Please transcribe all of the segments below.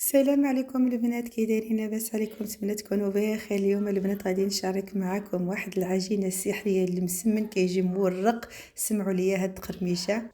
السلام عليكم البنات، كي دايرين؟ لاباس عليكم؟ نتمنى تكونوا بخير. اليوم البنات غادي نشارك معكم واحد العجينه السحريه اللي مسمن كيجي مورق. سمعوا لي هاد التقرميشه.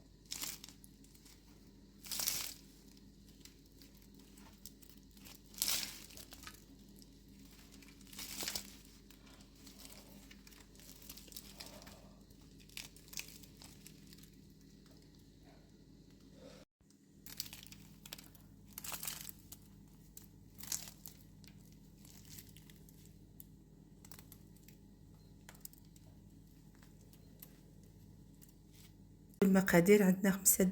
المقادير: عندنا 5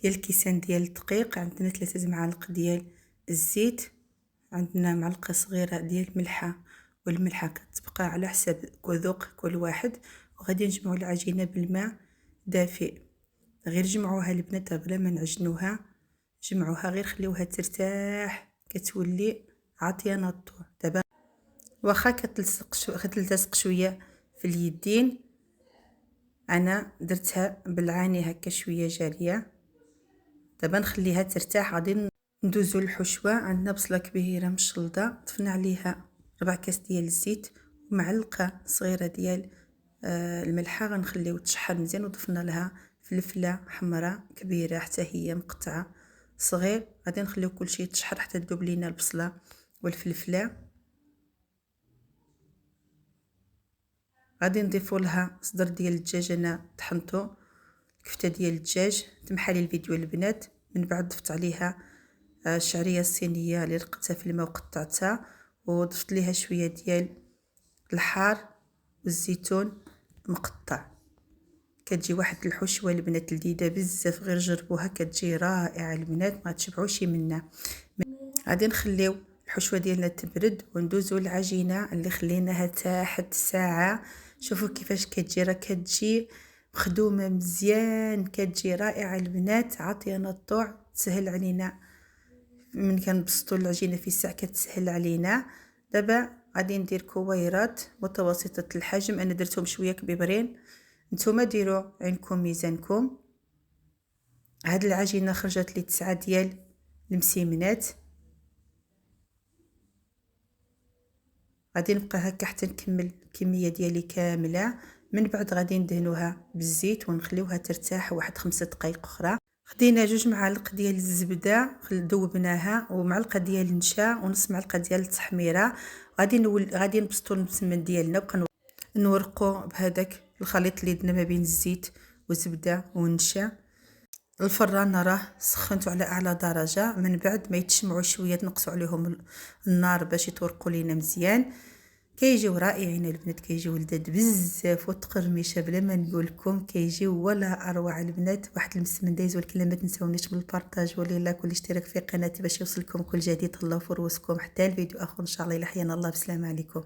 ديال الكيسان ديال الدقيق، عندنا 3 معالق ديال الزيت، عندنا معلقه صغيره ديال الملحه، والملحه كتبقى على حسب ذوق كل واحد. وغادي نجمعوا العجينه بالماء دافئ. غير جمعوها البنات بلا ما نعجنوها، جمعوها غير خليوها ترتاح، كتولي عطيانه الضوء. دابا واخا كتلتصق شويه في اليدين، انا درتها بالعاني هكا شويه جاريه. دابا نخليها ترتاح. غادي ندوزو للحشوه. عندنا بصله كبيره مشلضه، ضفنا عليها 4 كاس ديال الزيت ومعلقه صغيره ديال الملحه. غنخليو تشحر مزيان، وضفنا لها فلفله حمراء كبيره حتى هي مقطعه صغير. غادي نخليو كلشي يتشحر حتى تذوب لينا البصله والفلفله. غادي نضيفوا لها صدر ديال الدجاج، انا طحنته كفته ديال الدجاج. تمحى لي الفيديو البنات. من بعد ضفت عليها الشعريه الصينيه اللي رقتها في الماء وقطعتها، وضفت ليها شويه ديال الحار والزيتون مقطع. كتجي واحد الحشوه البنات لذيذه بزاف، غير جربوها كتجي رائعه البنات، ما تشبعوش منها. غادي نخليو الحشوه ديالنا تبرد وندوزو العجينه اللي خليناها تحت ساعه. شوفوا كيفاش كتجي، راه كتجي مخدومه مزيان، كتجي رائعه البنات، عطينا الطوع، تسهل علينا من كنبسطوا العجينه في الساعه كتسهل علينا. دابا غادي ندير كويرات متوسطه الحجم، انا درتهم شويه كبيبرين، نتوما ديروا عينكم ميزانكم. هاد العجينه خرجت لي 9 ديال المسيمنات. غادي نبقى هكا حتى نكمل الكميه ديالي كامله. من بعد غادي ندهنوها بالزيت ونخليوها ترتاح واحد 5 دقائق اخرى. خدينا 2 معالق ديال الزبده ذوبناها، ومعلقه ديال النشا، ونص معلقه ديال التحميره. غادي نبسطوا المسمن ديالنا، بقى نورقوا بهذاك الخليط اللي درنا ما بين الزيت والزبده والنشا. الفران راه سخنته على اعلى درجه. من بعد ما يتشمعوا شويه تنقصوا عليهم النار باش يتورقوا لينا مزيان. كيجيو رائعين البنات، كيجيو لذاذ بزاف، وتقرميشه بلا ما نقول لكم كيجيو ولا اروع البنات. واحد المسمن دايز، ولكن ما تنساونيش بالبارطاج واللايك والاشتراك في قناتي باش يوصلكم كل جديد. الله في رؤوسكم. حتى الفيديو اخر ان شاء الله، الى حيانا الله، بسلام عليكم.